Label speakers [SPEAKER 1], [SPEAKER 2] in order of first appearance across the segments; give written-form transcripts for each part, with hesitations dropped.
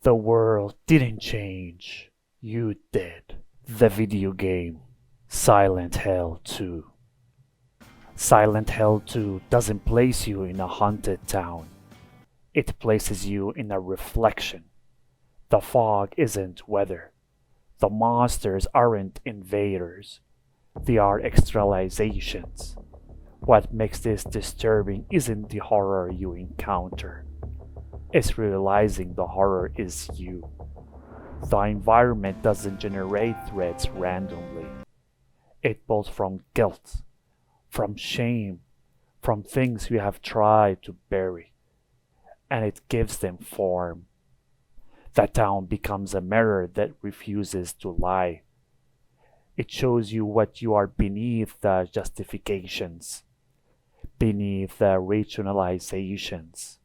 [SPEAKER 1] The world didn't change. You did. The video game Silent Hill 2. Silent Hill 2 doesn't place you in a haunted town. It places you in a reflection. The fog isn't weather. The monsters aren't invaders. They are externalizations. What makes this disturbing isn't the horror you encounter. It's realizing the horror is you. The environment doesn't generate threats randomly. It builds from guilt, from shame, from things you have tried to bury, and it gives them form. The town becomes a mirror that refuses to lie. It shows you what you are beneath the justifications, beneath the rationalizations,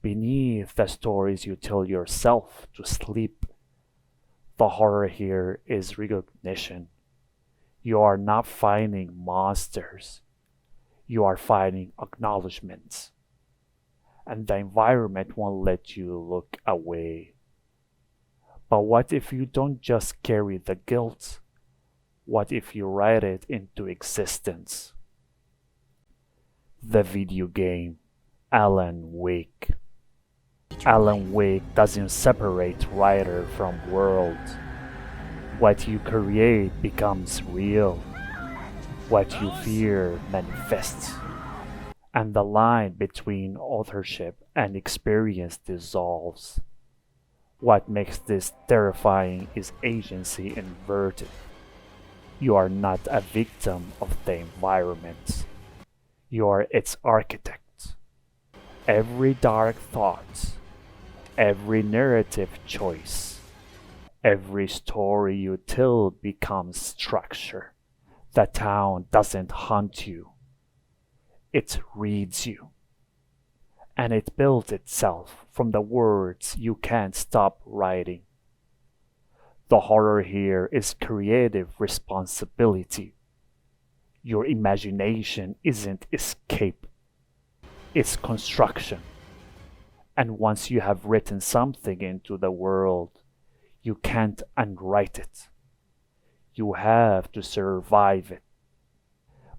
[SPEAKER 1] beneath the stories you tell yourself to sleep. The horror here is recognition. You are not finding monsters. You are finding acknowledgments. And the environment won't let you look away. But what if you don't just carry the guilt? What if you write it into existence? The video game Alan Wake. Alan Wake doesn't separate writer from world. What you create becomes real. What you fear manifests. And the line between authorship and experience dissolves. What makes this terrifying is agency inverted. You are not a victim of the environment. You are its architect. Every dark thought, every narrative choice, every story you tell becomes structure. The town doesn't haunt you. It reads you. And it builds itself from the words you can't stop writing. The horror here is creative responsibility. Your imagination isn't escape, it's construction. And once you have written something into the world, you can't unwrite it. You have to survive it.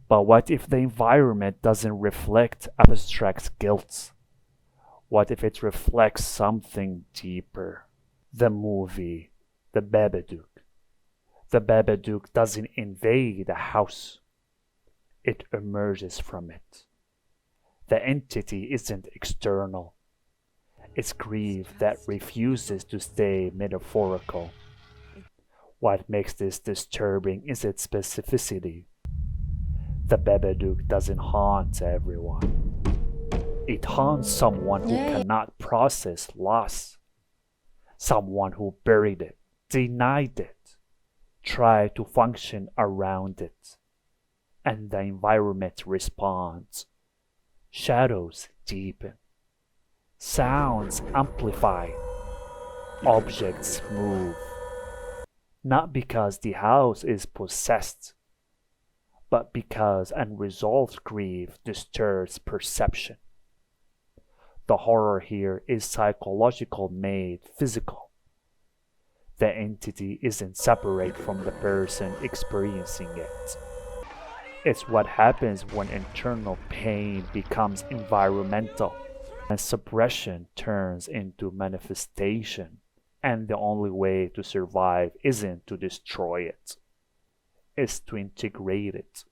[SPEAKER 1] But what if the environment doesn't reflect abstract guilt? What if it reflects something deeper? The movie, The Babadook. The Babadook doesn't invade a house. It emerges from it. The entity isn't external. It's grief that refuses to stay metaphorical. What makes this disturbing is its specificity. The Babadook doesn't haunt everyone. It haunts someone who cannot process loss. Someone who buried it, denied it, tried to function around it. And the environment responds. Shadows deepen. Sounds amplify. Objects move. Not because the house is possessed, but because unresolved grief disturbs perception. The horror here is psychological made physical. The entity isn't separate from the person experiencing it. It's what happens when internal pain becomes environmental and suppression turns into manifestation. And the only way to survive isn't to destroy it. It's to integrate it.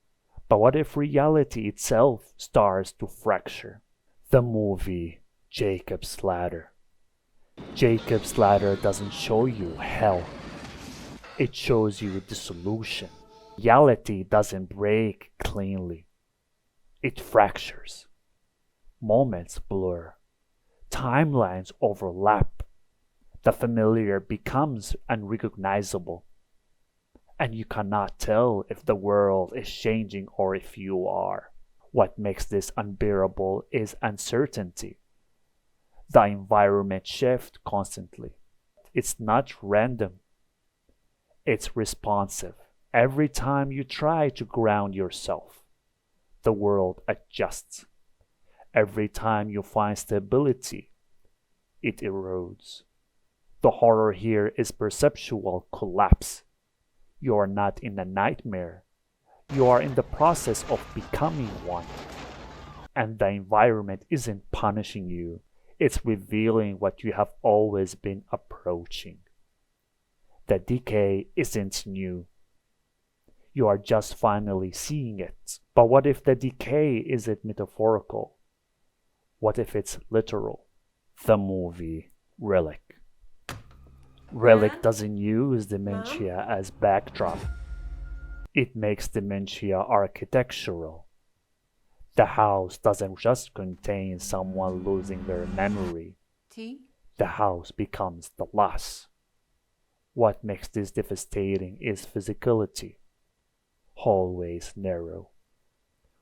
[SPEAKER 1] But what if reality itself starts to fracture? The movie Jacob's Ladder. Jacob's Ladder doesn't show you hell. It shows you dissolution. Reality doesn't break cleanly. It fractures. Moments blur. Timelines overlap. The familiar becomes unrecognizable. And you cannot tell if the world is changing or if you are. What makes this unbearable is uncertainty. The environment shifts constantly. It's not random. It's responsive. Every time you try to ground yourself, the world adjusts. Every time you find stability, it erodes. The horror here is perceptual collapse. You are not in a nightmare. You are in the process of becoming one. And the environment isn't punishing you. It's revealing what you have always been approaching. The decay isn't new. You are just finally seeing it. But what if the decay isn't metaphorical? What if it's literal? The movie Relic. Relic doesn't use dementia as backdrop. It makes dementia architectural. The house doesn't just contain someone losing their memory. The house becomes the loss. What makes this devastating is physicality. Hallways narrow.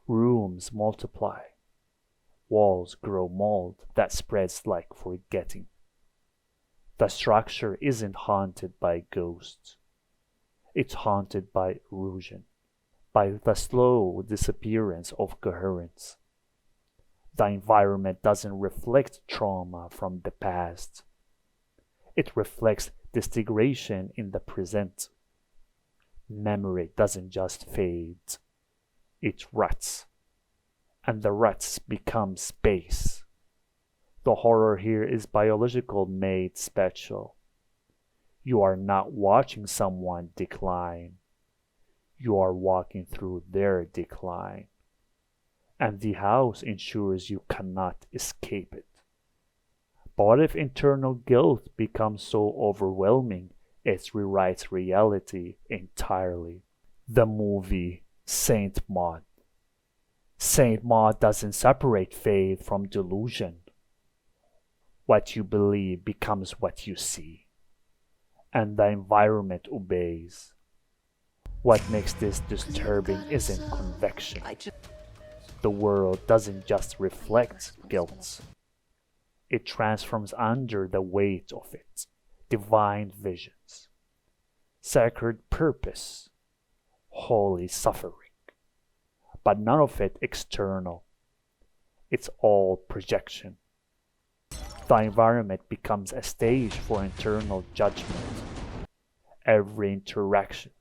[SPEAKER 1] Rooms multiply. Walls grow mold that spreads like forgetting. The structure isn't haunted by ghosts. It's haunted by erosion, by the slow disappearance of coherence. The environment doesn't reflect trauma from the past. It reflects disintegration in the present. Memory doesn't just fade, it ruts. And the ruts become space. The horror here is biological made special. You are not watching someone decline. You are walking through their decline. And the house ensures you cannot escape it. But what if internal guilt becomes so overwhelming it rewrites reality entirely? The movie Saint Maud. Saint Maud doesn't separate faith from delusion. What you believe becomes what you see, and the environment obeys. What makes this disturbing isn't convection. The world doesn't just reflect guilt. It transforms under the weight of it. Divine visions, sacred purpose, holy suffering. But none of it external. It's all projection. The environment becomes a stage for internal judgment. Every interaction,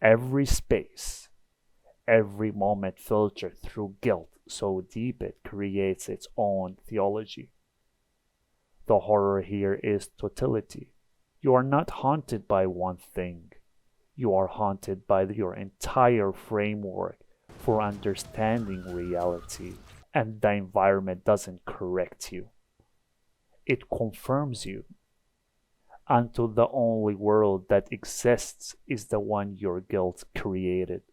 [SPEAKER 1] every space, every moment filtered through guilt so deep it creates its own theology. The horror here is totality. You are not haunted by one thing. You are haunted by your entire framework for understanding reality. And the environment doesn't correct you. It confirms you. Until the only world that exists is the one your guilt created.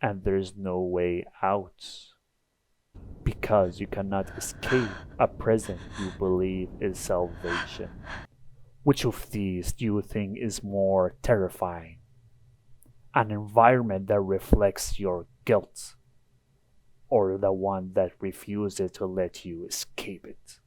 [SPEAKER 1] And there's no way out. Because you cannot escape a present you believe is salvation. Which of these do you think is more terrifying? An environment that reflects your guilt, or the one that refuses to let you escape it?